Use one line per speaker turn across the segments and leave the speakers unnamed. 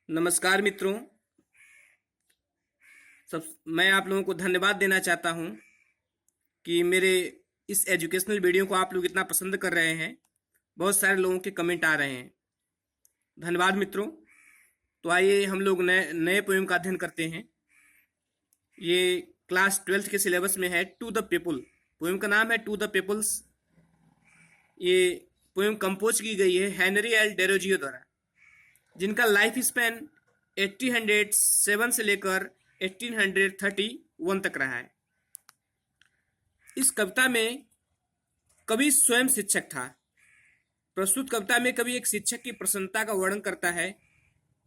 नमस्कार मित्रों। मैं आप लोगों को धन्यवाद देना चाहता हूं कि मेरे इस एजुकेशनल वीडियो को आप लोग इतना पसंद कर रहे हैं। बहुत सारे लोगों के कमेंट आ रहे हैं। धन्यवाद मित्रों। तो आइए हम लोग नए नए पोएम का अध्ययन करते हैं। ये क्लास 12th के सिलेबस में है, टू द पीपुल। पोएम का नाम है टू द पीपुल्स। ये पोएम कंपोज की गई है हेनरी एल डेरोजियो द्वारा, जिनका लाइफ स्पैन 1807 से लेकर 1831 तक रहा है। इस कविता में कवि स्वयं शिक्षक था। प्रस्तुत कविता में कवि एक शिक्षक की प्रसन्नता का वर्णन करता है।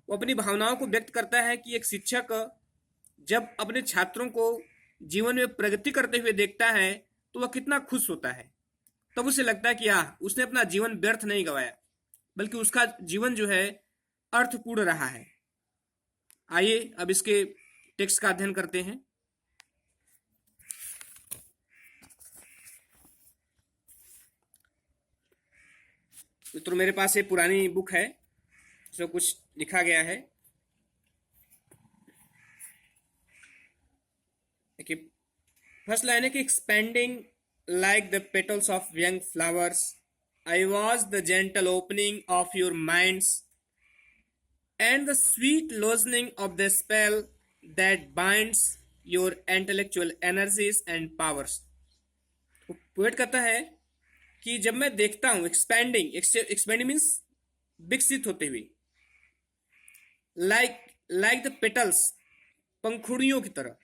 वो अपनी भावनाओं को व्यक्त करता है कि एक शिक्षक जब अपने छात्रों को जीवन में प्रगति करते हुए देखता है तो वह कितना खुश होता है। तब उसे लगता है कि उसने अपना जीवन व्यर्थ नहीं गंवाया, बल्कि उसका जीवन जो है अर्थपूर्ण रहा है। आइए अब इसके टेक्स्ट का अध्ययन करते हैं। तो मेरे पास एक पुरानी बुक है, उसमें कुछ लिखा गया है। देखिए, फर्स्ट लाइन है कि expanding like the petals of young flowers, I was the gentle opening of your minds and the sweet loosening of the spell that binds your intellectual energies and powers। तो poet कहता है कि जब मैं देखता हूं एक्सपेंडिंग मीन्स विकसित होते हुए, लाइक द पेटल्स पंखुड़ियों की तरह,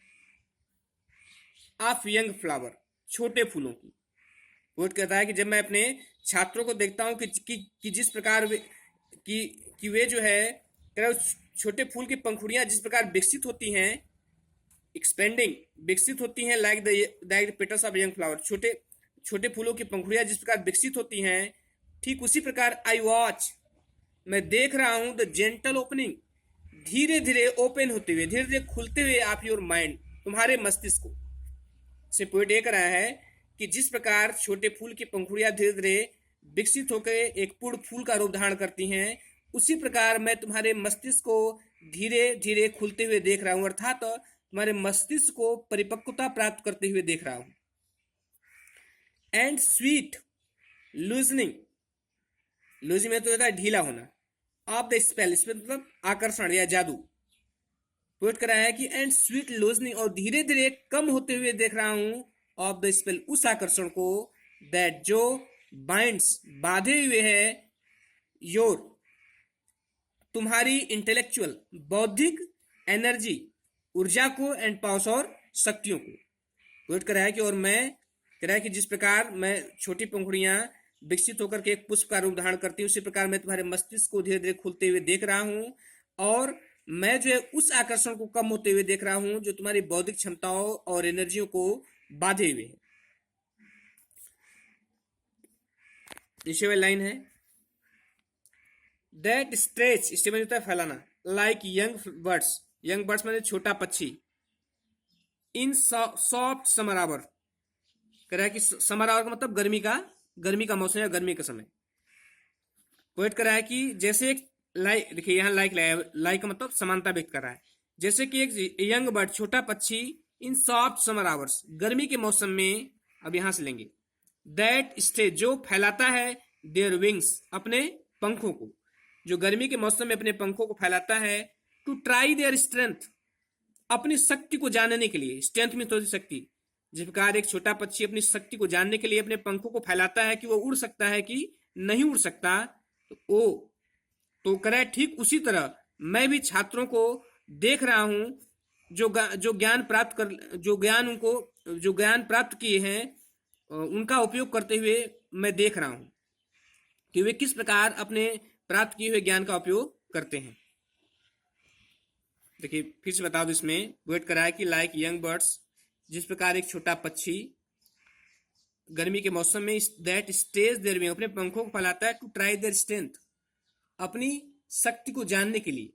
ऑफ यंग फ्लावर छोटे फूलों की। पोएट कहता है कि जब मैं अपने छात्रों को देखता हूं कि जिस प्रकार वे जो है छोटे फूल की पंखुड़ियां जिस प्रकार विकसित होती हैं, एक्सपेंडिंग विकसित होती हैं, like the petals of young flower छोटे फूलों की पंखुड़ियां जिस प्रकार विकसित होती हैं, ठीक उसी प्रकार आई वॉच मैं देख रहा हूं द जेंटल ओपनिंग धीरे धीरे ओपन होते हुए, धीरे धीरे खुलते हुए ऑफ योर माइंड तुम्हारे मस्तिष्क को। से पोएट ये कह रहा है कि जिस प्रकार छोटे फूल की पंखुड़ियां धीरे धीरे विकसित होकर एक पूर्ण फूल का रूप धारण करती हैं, उसी प्रकार मैं तुम्हारे मस्तिष्क को धीरे धीरे खुलते हुए देख रहा हूं, अर्थात तुम्हारे मस्तिष्क को परिपक्वता प्राप्त करते हुए देख रहा हूं। एंड स्वीट लूजनिंग में तो होता है ढीला होना, ऑफ द स्पेल मतलब आकर्षण या जादू। पोएट कर रहा है कि एंड स्वीट लूजनिंग और धीरे धीरे कम होते हुए देख रहा हूं ऑफ द स्पेल उस आकर्षण को, दैट जो बाइंड्स बांधे हुए है योर तुम्हारी इंटेलेक्चुअल बौद्धिक एनर्जी ऊर्जा को, एंड पावर्स और शक्तियों को। पोएट कह रहा है कि और मैं कह रहा है कि जिस प्रकार मैं छोटी पंखुड़ियां विकसित होकर के एक पुष्प का रूप धारण करती हूँ, उसी प्रकार मैं तुम्हारे मस्तिष्क को धीरे धीरे खुलते हुए देख रहा हूँ, और मैं जो है उस आकर्षण को कम होते हुए देख रहा हूं जो तुम्हारी बौद्धिक क्षमताओं और एनर्जियों को बांधे हुए है। नीचे वाली लाइन है दैट स्ट्रेच होता है फैलाना, लाइक यंग बर्ड्स मतलब छोटा पक्षी, इन सॉफ्ट समर आवर। कह रहा है कि समर आवर का मतलब गर्मी का मौसम या गर्मी का समय। पोएट कह रहा है कि जैसे एक लाइक, देखिए यहाँ लाइक का मतलब समानता व्यक्त कर रहा है। जैसे कि एक यंग बर्ड छोटा पक्षी इन सॉफ्ट समर आवर्स गर्मी के मौसम में, अब यहां से लेंगे, दैट स्टेज जो फैलाता है देयर विंग्स अपने पंखों को, जो गर्मी के मौसम में अपने पंखों को फैलाता है, टू ट्राई देयर स्ट्रेंथ अपनी शक्ति को जानने के लिए। स्ट्रेंथ में तो शक्ति, जिस प्रकार एक छोटा पक्षी अपनी शक्ति को जानने के लिए अपने पंखों को फैलाता है कि वो उड़ सकता है कि नहीं उड़ सकता, तो करे ठीक उसी तरह मैं भी छात्रों को देख रहा हूं जो ज्ञान प्राप्त किए हैं उनका उपयोग करते हुए मैं देख रहा हूं कि वे किस प्रकार अपने प्राप्त किए हुए ज्ञान का उपयोग करते हैं। देखिए फिर से बता दो, इसमें वेट करा है कि लाइक यंग बर्ड्स जिस प्रकार एक छोटा पक्षी गर्मी के मौसम में दैट स्टेज देयर विंग अपने पंखों को फैलाता है, टू ट्राई देयर स्ट्रेंथ अपनी शक्ति को जानने के लिए।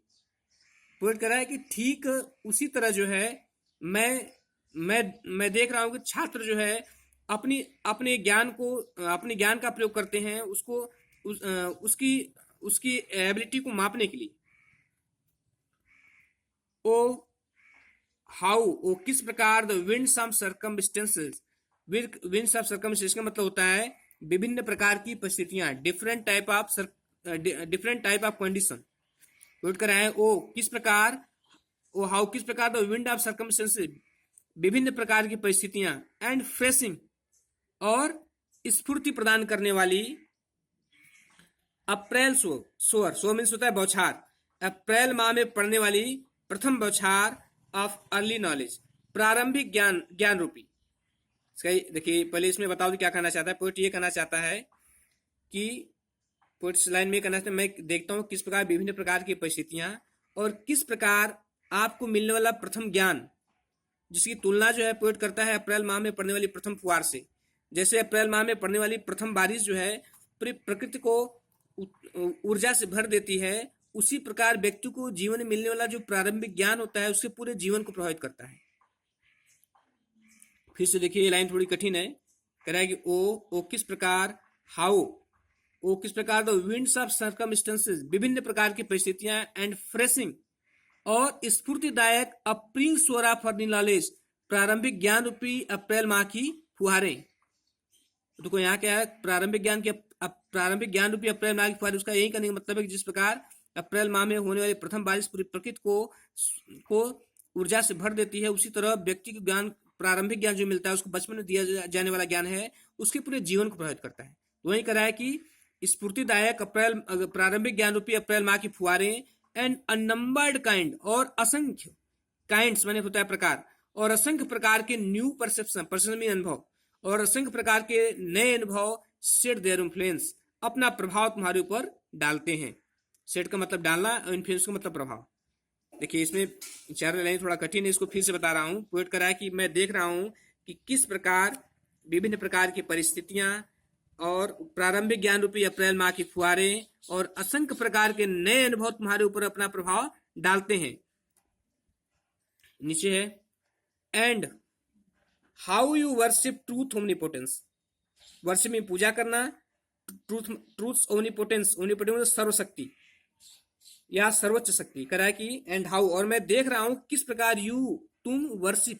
पोएट कह रहा है कि ठीक उसी तरह जो है मैं देख रहा हूं कि छात्र जो है अपने ज्ञान का प्रयोग करते हैं, उसकी एबिलिटी को मापने के लिए। ओ हाउ, ओ किस प्रकार, the winds of circumstances, winds of circumstances का मतलब होता है विभिन्न प्रकार की परिस्थितियां, different type of condition. Note कराए, ओ किस प्रकार, ओ हाउ किस प्रकार, द विंड ऑफ सर्कमस्टेंसेस विभिन्न प्रकार की परिस्थितियां, एंड फ्रेशिंग और स्फूर्ति प्रदान करने वाली, अप्रैल सो मीन्स होता है बौछार, अप्रैल माह में पड़ने वाली प्रथम बौछार ऑफ अर्ली नॉलेज, प्रारंभिक ज्ञान रूपी। देखिए पहले इसमें बताओ तो क्या कहना चाहता है पोएट, ये कहना चाहता है कि पोएट इस लाइन में कहना चाहता है, मैं देखता हूं किस प्रकार विभिन्न प्रकार की परिस्थितियां और किस प्रकार आपको मिलने वाला प्रथम ज्ञान, जिसकी तुलना जो है पोएट करता है अप्रैल माह में पड़ने वाली प्रथम फुहार से। जैसे अप्रैल माह में पड़ने वाली प्रथम बारिश जो है प्रकृति को ऊर्जा से भर देती है, उसी प्रकार व्यक्ति को जीवन में मिलने वाला जो प्रारंभिक ज्ञान होता है उसके पूरे जीवन को प्रभावित करता है। फिर से देखिए ये लाइन थोड़ी कठिन है, कह रहा है कि ओ किस प्रकार, हाउ ओ किस प्रकार, द विंड्स ऑफ सर्कमस्टेंसेस विभिन्न प्रकार की परिस्थितियां, एंड फ्रेशिंग और स्फूर्तिदायक अप्रिल सोरा फॉर नॉलेज प्रारंभिक ज्ञान रूपी अप्रैल माह की फुहारें। देखो यहाँ क्या है, प्रारंभिक ज्ञान रूपी अप्रैल माह की फुहारें, उसका यही करने का मतलब है कि जिस प्रकार अप्रैल माह में होने वाली प्रथम बारिश पूरी प्रकृति को ऊर्जा से भर देती है, उसी तरह व्यक्ति को ज्ञान, प्रारंभिक ज्ञान जो मिलता है उसको बचपन में दिया जाने वाला ज्ञान है, उसके पूरे जीवन को प्रभावित करता है। तो वही कह रहा है कि स्फूर्तिदायक प्रारंभिक ज्ञान रूपी अप्रैल माह की फुहारें, एंड अनंबर्ड काइंड और असंख्य, काइंड्स माने होता है प्रकार, और असंख्य प्रकार के न्यू परसेप्शन में अनुभव, और असंख्य प्रकार के नए अनुभव सेट देयर इन्फ्लुएंस अपना प्रभाव तुम्हारे ऊपर डालते हैं। सेट का मतलब डालना और इन्फ्लुएंस का मतलब प्रभाव। देखिए इसमें चार लाइन थोड़ा कठिन है, इसको फिर से बता रहा हूँ। पोएट कर रहा है कि मैं देख रहा हूँ कि किस प्रकार विभिन्न प्रकार की परिस्थितियां और प्रारंभिक ज्ञान रूपी अप्रैल माह की फुहारें और असंख्य प्रकार के नए अनुभव तुम्हारे ऊपर अपना प्रभाव डालते हैं। नीचे है, and how you worship truth omnipotence, worship में पूजा करना, ट्रूथ ओमनीपोटेंस, ओमनीपोटेंस सर्वशक्ति या सर्वोच्च शक्ति, करा कि एंड हाउ, और मैं देख रहा हूं किस प्रकार तुम वर्शिप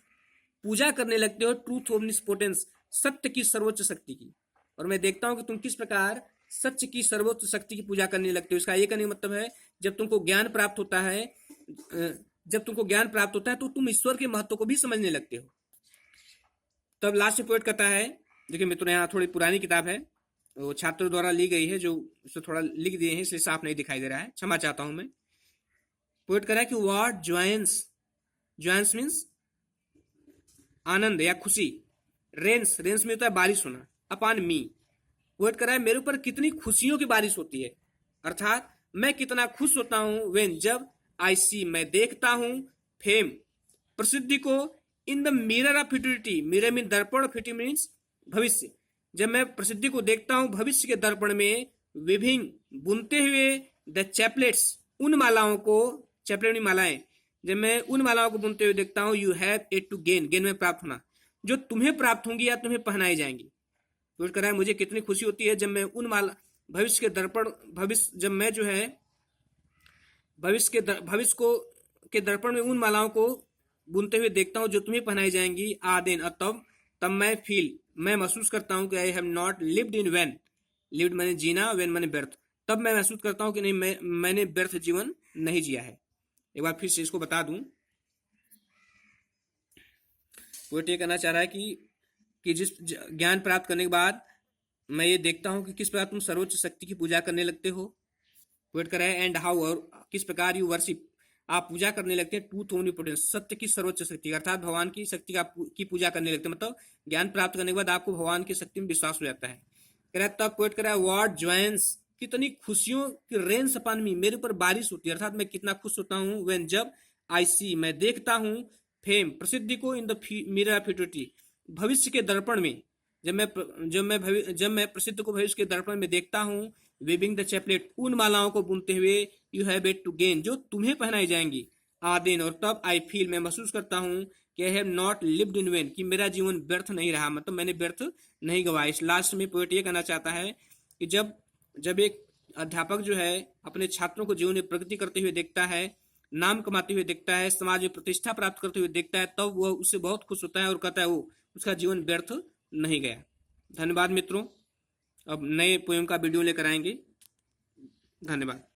पूजा करने लगते हो ट्रूथ ओमनीपोटेंस, सत्य की सर्वोच्च शक्ति की, और मैं देखता हूं कि तुम किस प्रकार सत्य की सर्वोच्च शक्ति की पूजा करने लगते हो। इसका ये कहने का मतलब है जब तुमको ज्ञान प्राप्त होता है, तो तुम ईश्वर के महत्व को भी समझने लगते हो। तब लास्ट में पोएट कहता है, देखिए मित्रों यहाँ थोड़ी पुरानी किताब है, वो छात्रों द्वारा ली गई है, जो उससे थोड़ा लिख दिए हैं इसलिए साफ नहीं दिखाई दे रहा है, क्षमा चाहता हूं मैं। पोएट कह रहा है कि व्हाट जॉयंस मीन्स आनंद या खुशी, रेन्स में होता है बारिश होना, अपॉन मी, पोएट कह रहा है मेरे ऊपर कितनी खुशियों की बारिश होती है, अर्थात मैं कितना खुश होता हूं, व्हेन जब, आई सी मैं देखता हूं, फेम प्रसिद्धि को, in the mirror of futurity, mirror mean दर्पण, फ्यूचर मीन्स भविष्य, जब मैं प्रसिद्धि को देखता हूं भविष्य के दर्पण में, विभिन्न बुनते हुए द चैपलेट्स उन मालाओं को, चैपलेट मालाएं, जब मैं उन मालाओं को बुनते हुए देखता हूं, you have it to gain में प्राप्त होना, जो तुम्हें प्राप्त होंगी या तुम्हें पहनाई जाएंगी। तो कह रहा है मुझे कितनी खुशी होती है जब मैं उन माला भविष्य जब मैं जो है भविष्य के दर्पण में उन मालाओं को बुनते हुए देखता हूं जो तुम्हें पहनाई जाएंगी, आदेन, तब मैं महसूस करता हूं कि I have not lived in vain, lived मैंने जीना, वैन मैंने व्यर्थ, तब मैं महसूस करता हूं कि नहीं मैंने व्यर्थ जीवन नहीं जिया है। एक बार फिर से इसको बता दूं, पोएट ये कहना चाह रहा है कि जिस ज्ञान प्राप्त करने के बाद मैं ये देखता हूं कि किस प्रकार तुम सर्वोच्च शक्ति की पूजा करने लगते हो। पोएट कह रहा है एंड हाउ, और किस प्रकार यू वर्शिप आप पूजा करने लगते हैं ट्रूथ ओमनीपोटेंस, सत्य की सर्वोच्च शक्ति, अर्थात भगवान की शक्ति की पूजा करने लगते हैं, मतलब ज्ञान प्राप्त करने के बाद आपको भगवान की शक्ति में विश्वास हो जाता है। कह रहा है तब पोएट कह रहा है व्हाट जॉयंस, कितनी खुशियों की रेन्स अपॉन मी, मेरे ऊपर बारिश होती है, अर्थात मैं कितना खुश होता हूँ, व्हेन जब, आई सी मैं देखता हूँ, फेम प्रसिद्धि को, in the mirror of futurity भविष्य के दर्पण में, जब मैं प्रसिद्ध को भविष्य के दर्पण में देखता हूँ, वेबिंग द चैपलेट उन मालाओं को बुनते हुए, you have it to gain जो तुम्हें पहनाई जाएंगी, आदेन, और तब आई फील मैं महसूस करता हूँ कि I have not lived in vain, कि मेरा जीवन व्यर्थ नहीं रहा, मतलब मैंने व्यर्थ नहीं गवाया। इस लास्ट में पोएट ये कहना चाहता है कि जब एक अध्यापक जो है अपने छात्रों को जीवन में प्रगति करते हुए देखता है, नाम कमाते हुए देखता है, समाज में प्रतिष्ठा प्राप्त करते हुए देखता है, तब वह उससे बहुत खुश होता है और कहता है वो उसका जीवन व्यर्थ नहीं गया। धन्यवाद मित्रों। अब नए पोएम का वीडियो लेकर आएंगे। धन्यवाद।